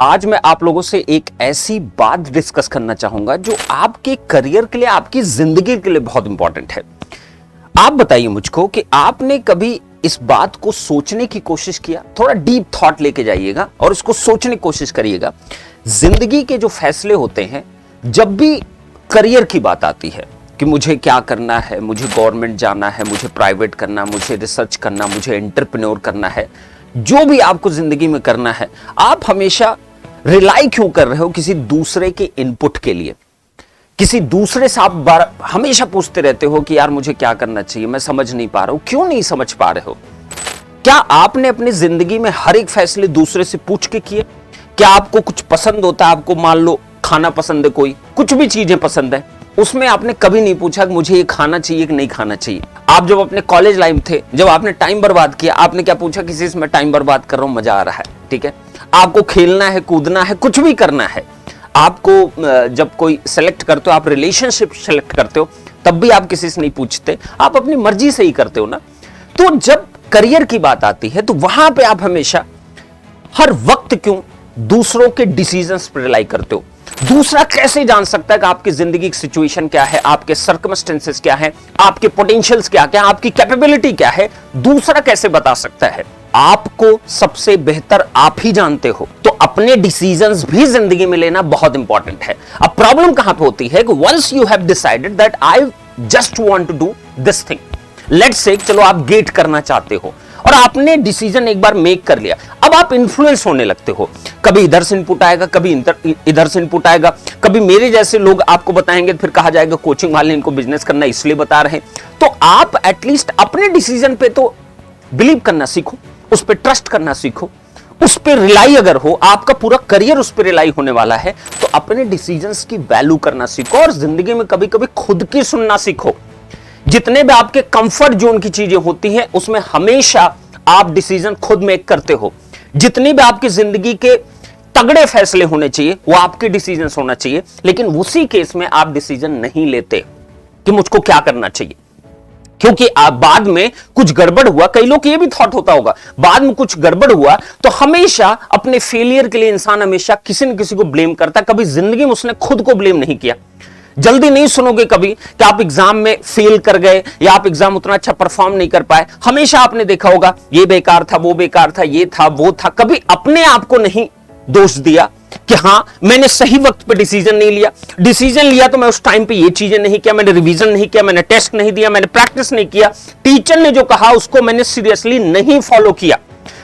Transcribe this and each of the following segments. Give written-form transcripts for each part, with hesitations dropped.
आज मैं आप लोगों से एक ऐसी बात डिस्कस करना चाहूंगा जो आपके करियर के लिए, आपकी जिंदगी के लिए बहुत इंपॉर्टेंट है। आप बताइए मुझको कि आपने कभी इस बात को सोचने की कोशिश किया? थोड़ा डीप थॉट लेके जाइएगा और इसको सोचने की कोशिश करिएगा। जिंदगी के जो फैसले होते हैं, जब भी करियर की बात आती है कि मुझे क्या करना है, मुझे गवर्नमेंट जाना है, मुझे प्राइवेट करना, मुझे रिसर्च करना, मुझे एंटरप्रेन्योर करना है, जो भी आपको जिंदगी में करना है, आप हमेशा रिलाई क्यों कर रहे हो किसी दूसरे के इनपुट के लिए? किसी दूसरे से आप हमेशा पूछते रहते हो कि यार मुझे क्या करना चाहिए, मैं समझ नहीं पा रहा हूं। क्यों नहीं समझ पा रहे हो? क्या आपने अपनी जिंदगी में हर एक फैसले दूसरे से पूछ के किए? क्या आपको कुछ पसंद होता है, आपको मान लो खाना पसंद है, कोई कुछ भी चीजें पसंद है, उसमें आपने कभी नहीं पूछा कि मुझे ये खाना चाहिए कि नहीं खाना चाहिए? आप जब अपने कॉलेज लाइफ थे, जब आपने टाइम बर्बाद किया, आपने क्या पूछा किसी से मैं टाइम बर्बाद कर रहा हूं, मजा आ रहा है, ठीक है? आपको खेलना है, कूदना है, कुछ भी करना है। आपको जब कोई सेलेक्ट करते हो, आप रिलेशनशिप सेलेक्ट करते हो, तब भी आप किसी से नहीं पूछते, आप अपनी मर्जी से ही करते हो ना। तो जब करियर की बात आती है तो वहां पे आप हमेशा हर वक्त क्यों दूसरों के डिसीजंस पर रिलाई करते हो? दूसरा कैसे जान सकता है कि आपकी जिंदगी की सिचुएशन क्या है, आपके सर्कमस्टेंसेस क्या है, आपके पोटेंशियल्स क्या क्या, आपकी कैपेबिलिटी क्या है? दूसरा कैसे बता सकता है? आपको सबसे बेहतर आप ही जानते हो। तो अपने डिसीजंस भी जिंदगी में लेना बहुत इंपॉर्टेंट है। अब प्रॉब्लम कहां पे होती है कि once you have decided that I just want to do this thing, let's say चलो आप गेट करना चाहते हो और आपने डिसीजन एक बार मेक कर लिया, अब आप इन्फ्लुएंस होने लगते हो। कभी इधर से इनपुट आएगा, कभी इधर से इनपुट आएगा, कभी मेरे जैसे लोग आपको बताएंगे, फिर कहा जाएगा कोचिंग वाले इनको बिजनेस करना इसलिए बता रहे हैं। तो आप एटलीस्ट अपने डिसीजन पे तो बिलीव करना सीखो, उस पर ट्रस्ट करना सीखो, उस पर रिलाई अगर हो, आपका पूरा करियर उस पर रिलाई होने वाला है, तो अपने डिसीजंस की वैल्यू करना सीखो और जिंदगी में कभी कभी खुद की सुनना सीखो। जितने भी आपके कंफर्ट जोन की चीजें होती हैं, उसमें हमेशा आप डिसीजन खुद मेक करते हो। जितनी भी आपकी जिंदगी के तगड़े फैसले होने चाहिए, वो आपके डिसीजन होना चाहिए, लेकिन उसी केस में आप डिसीजन नहीं लेते कि मुझको क्या करना चाहिए, क्योंकि आप बाद में कुछ गड़बड़ हुआ। कई लोग ये भी थॉट होता होगा, बाद में कुछ गड़बड़ हुआ तो हमेशा अपने फेलियर के लिए इंसान हमेशा किसी न किसी को ब्लेम करता। कभी जिंदगी में उसने खुद को ब्लेम नहीं किया। जल्दी नहीं सुनोगे कभी कि आप एग्जाम में फेल कर गए या आप एग्जाम उतना अच्छा परफॉर्म नहीं कर पाए। हमेशा आपने देखा होगा ये बेकार था, वो बेकार था, ये था, वो था। कभी अपने आप को नहीं दोष दिया कि हां मैंने सही वक्त पे डिसीजन नहीं लिया। डिसीजन लिया तो मैं उस टाइम पे ये चीजें नहीं किया, मैंने रिवीजन नहीं किया, मैंने टेस्ट नहीं दिया, मैंने प्रैक्टिस नहीं किया, टीचर ने जो कहा उसको मैंने सीरियसली नहीं फॉलो किया।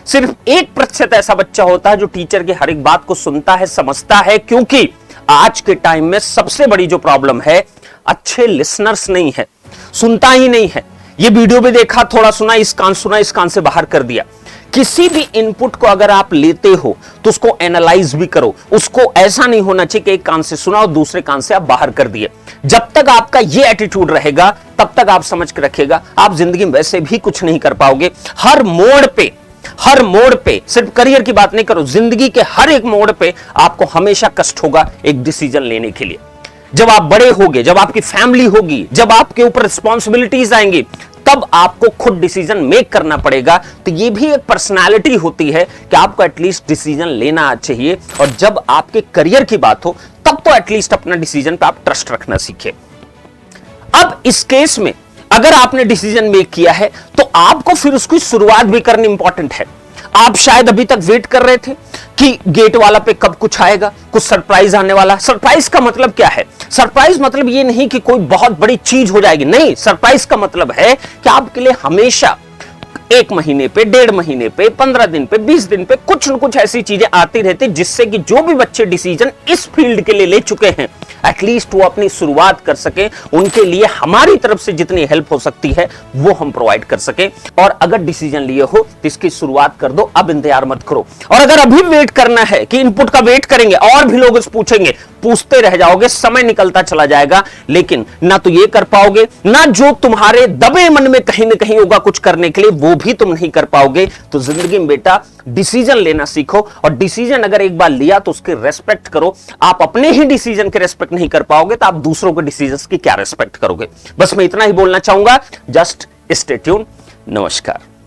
सिर्फ 1% ऐसा बच्चा होता है जो टीचर की हर एक बात को सुनता है, समझता है। क्योंकि आज के टाइम में सबसे बड़ी जो प्रॉब्लम है, अच्छे लिसनर्स नहीं है, सुनता ही नहीं है। ये वीडियो भी देखा, थोड़ा सुना, इस कान से बाहर कर दिया। किसी भी इनपुट को अगर आप लेते हो तो उसको एनालाइज भी करो। उसको ऐसा नहीं होना चाहिए कि एक कान से सुना और दूसरे कान से आप बाहर कर दिए। जब तक आपका ये एटीट्यूड रहेगा, तब तक आप समझ के रखिएगा आप जिंदगी में वैसे भी कुछ नहीं कर पाओगे। हर मोड़ पे सिर्फ करियर की बात नहीं करो, जिंदगी के हर एक मोड़ पे आपको हमेशा कष्ट होगा एक डिसीजन लेने के लिए। जब आप बड़े होगे, जब आपकी फैमिली होगी, जब आपके ऊपर रिस्पॉन्सिबिलिटीज आएंगी, तब आपको खुद डिसीजन मेक करना पड़ेगा। तो ये भी एक पर्सनालिटी होती है कि आपको एटलीस्ट डिसीजन लेना चाहिए। और जब आपके करियर की बात हो, तब तो एटलीस्ट अपना डिसीजन पे आप ट्रस्ट रखना सीखे। अब इस केस में अगर आपने डिसीजन मेक किया है तो आपको फिर उसकी शुरुआत भी करनी इंपॉर्टेंट है। आप शायद अभी तक वेट कर रहे थे कि गेट वाला पे कब कुछ आएगा, कुछ सरप्राइज आने वाला। सरप्राइज का मतलब क्या है? सरप्राइज मतलब ये नहीं कि कोई बहुत बड़ी चीज हो जाएगी, नहीं। सरप्राइज का मतलब है कि आपके लिए हमेशा 1 महीने पे, 1.5 महीने पे, 15 दिन पे, 20 दिन पे कुछ न कुछ ऐसी चीजें आती रहती, जिससे कि जो भी बच्चे डिसीजन इस फील्ड के लिए ले चुके हैं, एटलीस्ट वो अपनी शुरुआत कर सके। उनके लिए हमारी तरफ से जितनी हेल्प हो सकती है वो हम प्रोवाइड कर सके। और अगर डिसीजन लिए हो तो इसकी शुरुआत कर दो, अब इंतजार मत करो। और अगर अभी वेट करना है कि इनपुट का वेट करेंगे और भी लोग पूछेंगे, पूछते रह जाओगे, समय निकलता चला जाएगा, लेकिन ना तो ये कर पाओगे, ना जो तुम्हारे दबे मन में कहीं ना कहीं होगा कुछ करने के लिए, वो भी तुम नहीं कर पाओगे। तो जिंदगी में बेटा डिसीजन लेना सीखो, और डिसीजन अगर एक बार लिया तो उसकी रेस्पेक्ट करो। आप अपने ही डिसीजन की रेस्पेक्ट नहीं कर पाओगे तो आप दूसरों के डिसीजन की क्या रेस्पेक्ट करोगे? बस मैं इतना ही बोलना चाहूंगा। Just stay tune. नमस्कार।